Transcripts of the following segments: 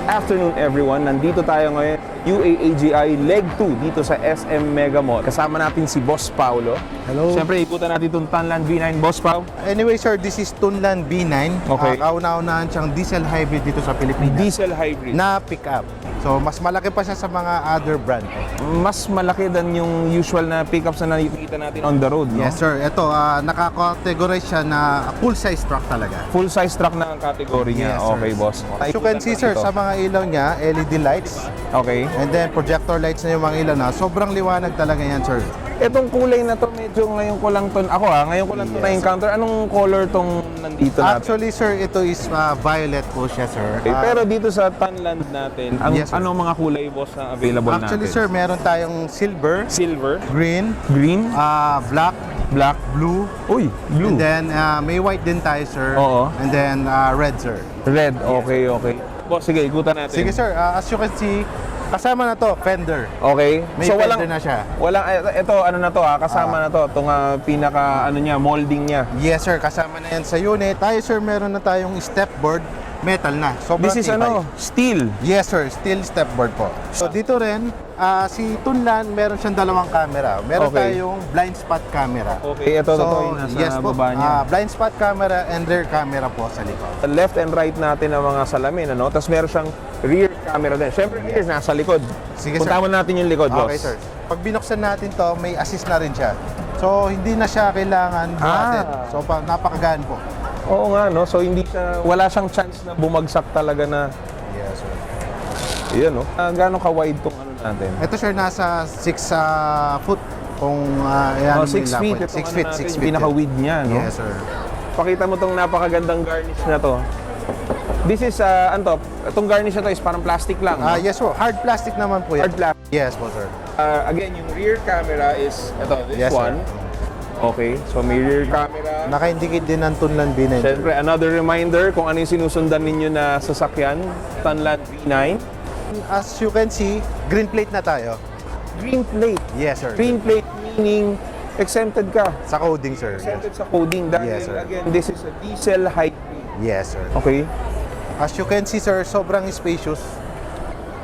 afternoon everyone. Nandito tayo ngayon UAAGI Leg 2 dito sa SM Mega Mall. Kasama natin si Boss Paulo. Hello. Siyempre ikutan natin itong Tunland V9. Boss Pau. Anyway sir, this is Tunland B9. Okay. Kauna-unahan siyang diesel hybrid dito sa Pilipinas. Diesel hybrid. Na pick-up. So mas malaki pa siya sa mga other brand. Mas malaki than yung usual na pickups na nakikita natin on the road, no? Yes sir, ito naka-categorize siya na full size truck talaga. Full size truck na ang category niya. Yes, sir. Okay, boss. As you can see sir, Ito. sa mga ilaw niya, LED lights. Okay. And then projector lights na yung mga ilaw na. Sobrang liwanag talaga yan sir. Itong kulay na to, medyo ngayon ko lang to, ngayon ko lang to Yes. na-encounter. Anong color tong nandito natin? Actually sir, ito is violet po siya sir. Okay, pero dito sa Tunland natin, Yes, sir. anong mga kulay, boss, na available Actually natin? sir, meron tayong silver, Silver, green, green, black, black, blue, uy, blue, and then may white din tayo sir. Oo. And then red sir. red. Okay, okay. Boss, sige, ikutan natin. Sige sir, as you can see, kasama na to, fender. Okay. May fender na siya. Ito, ano na to, kasama na to, itong pinaka, niya, molding niya. Yes sir, kasama na yan sa unit. Tayo sir, meron na tayong stepboard, metal na. Sobrang This is tibay. steel. Yes sir, steel stepboard po. So dito rin, si Tunland, meron siyang dalawang camera. Meron Okay. tayong blind spot camera. Okay, ito, yung nasa yes po, baba niya. blind spot camera and rear camera po sa likod. Left and right natin ang mga salamin, ano? Tapos meron siyang rear camera din. Siyempre, rear, nasa likod. Sige, Punta sir. mo natin yung likod, boss. Okay sir. Pag binuksan natin to, may assist na rin siya. So hindi na siya kailangan buhatin. So napakagaan po. Oo nga, no? So, wala siyang chance na bumagsak talaga na, Yes sir. yan, no? Gano'ng ka-wide tong ano natin? Ito sir, nasa 6 foot. Kung 6 feet. 6 feet, 6 feet. Pinaka-width niya, no? Yes sir. Pakita mo tong napakagandang garnish na to. This is, itong garnish na to is parang plastic lang, no? Yes po, hard plastic naman po yan. Hard plastic. Yes po sir. Again, yung rear camera is, this Yes, sir. one. Okay, so may rear camera. Naka-indicate din ng Tunland B9. Siyempre, another reminder kung ano yung sinusundan ninyo na sasakyan, Tunland V9. As you can see, green plate na tayo. Green plate. Yes sir. Green plate meaning exempted ka. Sa coding sir. Exempted sa coding dahil Yes, sir. again, this is a diesel hybrid. Yes sir. Okay? As you can see sir, sobrang spacious.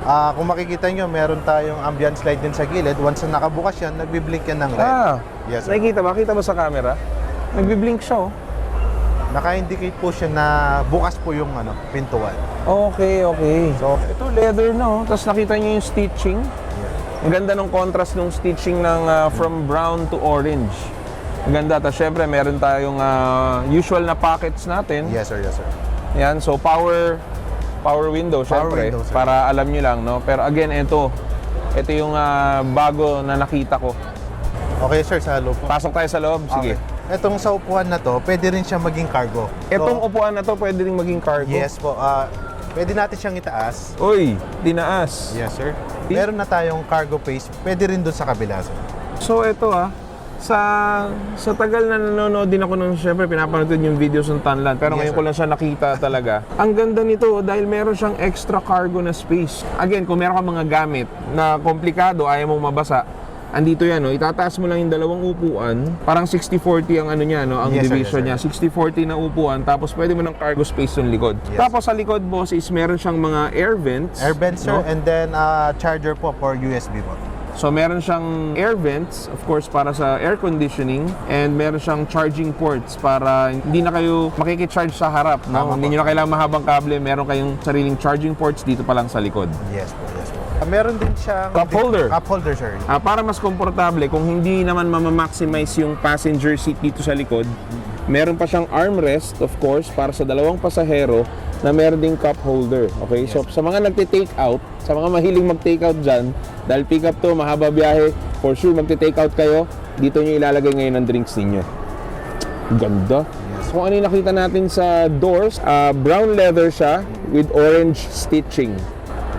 Kung makikita nyo, meron tayong ambient light din sa gilid. Once na nakabukas yan, nagbiblink yan ng red. Yes, sir. Nakikita ba? Kita mo sa camera? Nagbi-blink siya, oh. Naka-indicate po siya na bukas po yung pintuan. Okay, okay. So, Ito, leather, no? Tapos nakita niyo yung stitching. Ang ganda ng contrast ng stitching ng from brown to orange. Ang ganda. Tapos syempre, meron tayong usual na pockets natin. yes sir, yes sir. Yan, so power window, syempre, window, sir. para alam nyo lang, no? Pero again, ito yung bago na nakita ko. Okay sir, sa loob po. Pasok tayo sa loob, sige. Okay. Etong sa upuan na to, pwede rin siya maging cargo. Itong upuan na to, pwede rin maging cargo. Yes po. Pwede natin siyang itaas. Uy, dinaas. Yes sir. Meron na tayong cargo space. Pwede rin doon sa kabila sir. So ito sa tagal na nanonood din ako nung syempre pinapanood ko yung videos ng Tunland pero Yes, ngayon ko sir. lang siya nakita talaga. Ang ganda nito dahil meron siyang extra cargo na space. Again, kung meron ka mga gamit na komplikado, ayaw mong mabasa, andito yan, no? Itataas mo lang yung dalawang upuan. Parang 60-40 ang ano niya, no? Ang Yes, sir, division yes, niya. 60-40 na upuan, tapos pwede mo ng cargo space yung likod. Yes. Tapos sa likod, boss, is meron siyang mga air vents. Air vent sir, no? and then charger po for USB po. So meron siyang air vents, of course, para sa air conditioning, and meron siyang charging ports para hindi na kayo makikicharge sa harap, no? Tama Hindi po. nyo na kailangan mahabang kable, meron kayong sariling charging ports dito pa lang sa likod. Yes po, yes po. Meron din siyang Cup holder. Cup holder sir. Para mas komportable, kung hindi naman mamamaximize yung passenger seat dito sa likod, meron pa siyang armrest, of course, para sa dalawang pasahero na meron ding cup holder. Okay? So sa mga nagte-take out, sa mga mahiling mag-take out dyan, dahil pick up to, mahaba biyahe, for sure magte-take out kayo, dito nyo ilalagay ngayon ang drinks ninyo. Ganda. Kung ano yung nakita natin sa doors, brown leather siya with orange stitching.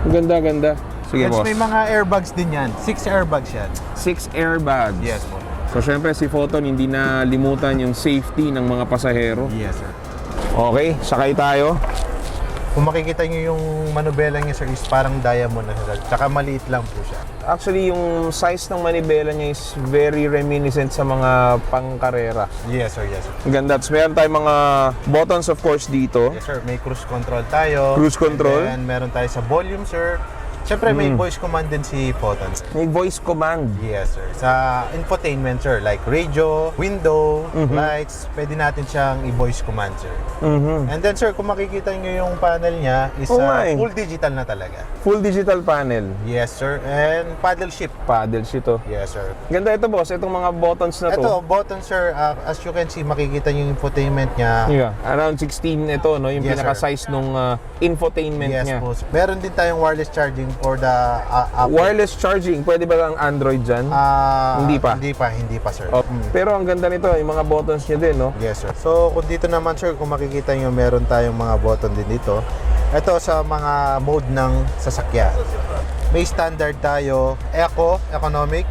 Ganda, ganda. Sige, Yes, boss. may mga airbags din yan. 6 airbags yan. 6 airbags. Yes po. So, syempre, si Photon hindi na limutan yung safety ng mga pasahero. Yes sir. Okay, sakay tayo. Kung makikita nyo yung manubela niya sir is parang diamond na siya. Tsaka maliit lang po siya. Actually, yung size ng manibela niya is very reminiscent sa mga pangkarera. Yes sir, yes sir. Ang ganda. Tapos meron tayong mga buttons of course dito. Yes sir, may cruise control tayo. Cruise control. And meron tayo sa volume sir. Siyempre may voice command din si Photon. May voice command. Yes sir. Sa infotainment sir, like radio, window, lights, pwede natin siyang i-voice command sir. And then sir, kung makikita nyo yung panel niya is full digital na talaga. Full digital panel. Yes sir. And paddle shift. Paddle sheet to. Yes sir. Ganda ito boss, itong mga buttons na to. Ito, button sir, as you can see, makikita nyo yung infotainment niya. Yeah. Around 16 ito, no? Yung Yes, pinaka-size nung infotainment Yes niya. po. Meron din tayong wireless charging for the Apple. Wireless charging, pwede ba ang Android dyan? Hindi pa. Hindi pa sir. Oh, pero ang ganda nito, yung mga buttons niya din, no? Yes sir. So kung dito naman sir, kung makikita nyo, meron tayong mga button din dito. Ito sa mga mode ng sasakyan. May standard tayo, eco, economic,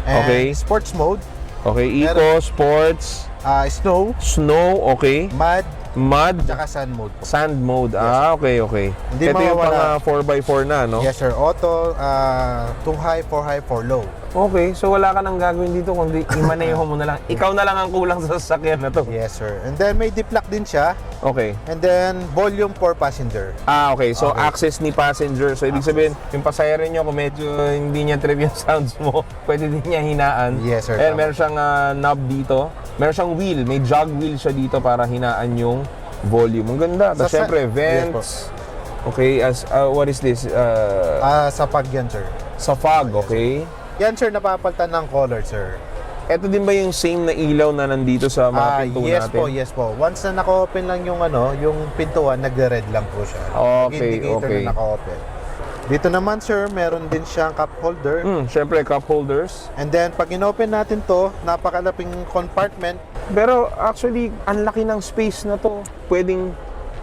and sports mode, Okay, eco, sports, snow, snow, okay. Mud, tsaka sun mode. sand mode. Okay. Hindi Ito yung mawawala. pang 4x4 na, no? Yes sir, auto, 2 high, 4 high, 4 low. Okay, so wala ka nang gagawin dito kundi imaneho mo na lang. Ikaw na lang ang kulang sa sasakyan na to. Yes sir. And then may diplak din siya. Okay. And then volume for passenger. Okay. So Okay. access ni passenger. So ibig sabihin, yung pasahero nyo, kung medyo hindi niya trip yung sounds mo, pwede din niya hinaan. Yes sir. And tama. meron siyang knob dito. Meron siyang wheel. May jog wheel siya dito para hinaan yung volume. Ang ganda. Tapos Sa- syempre, yes vents. Okay, as what is this? Sa pag yan sir. Sa fog, okay? Yan sir, napapalitan ng color sir. Ito din ba yung same na ilaw na nandito sa mga pinto Yes natin? yes po. Once na naka-open lang yung yung pintuan, nagre-red lang po siya. Okay, Indicator okay. na naka-open. Dito naman sir, meron din siyang cup holder. Syempre, cup holders. And then pag in-open natin to, napakalaping compartment. Pero actually, ang laki ng space na to. Pwedeng,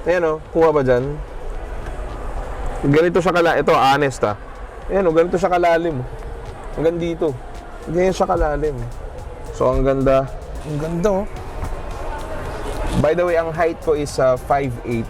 ayan o, kuha ba dyan? Ganito siya kalalim. Ito, honest Ayan o, ganito siya kalalim. Hanggang dito. Ganyan siya kalalim. So, ang ganda. Ang ganda oh. By the way, ang height ko is 5'8".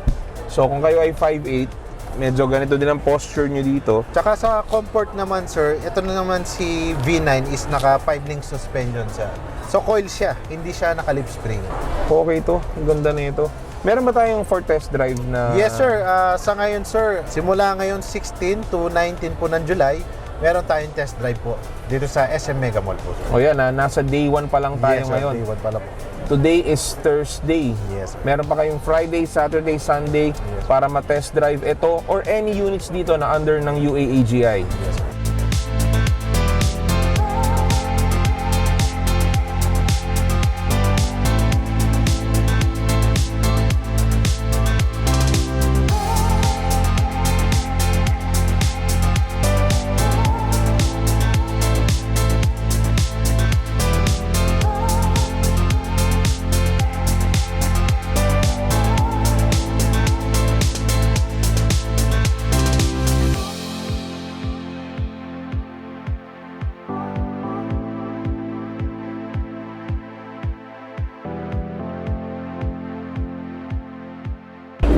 So, kung kayo ay 5'8", medyo ganito din ang posture nyo dito. Tsaka sa comfort naman sir, ito na naman si V9 is naka 5-link suspension siya. So coil siya, hindi siya naka lip spring. Okay to. Ang ganda na ito. Meron ba tayong for test drive na... Yes sir, sa ngayon sir, simula ngayon 16 to 19 po ng July, meron tayong test drive po dito sa SM Mega Mall po sir. O yan nasa day 1 pa lang tayo Yes sir, ngayon. day 1 pala po. Today is Thursday. Yes sir. Meron pa kayong Friday, Saturday, Sunday para ma-test drive ito or any units dito na under ng UAAGI. Yes sir.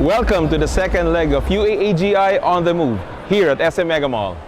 Welcome to the second leg of UAAGI on the Move here at SM Mega Mall.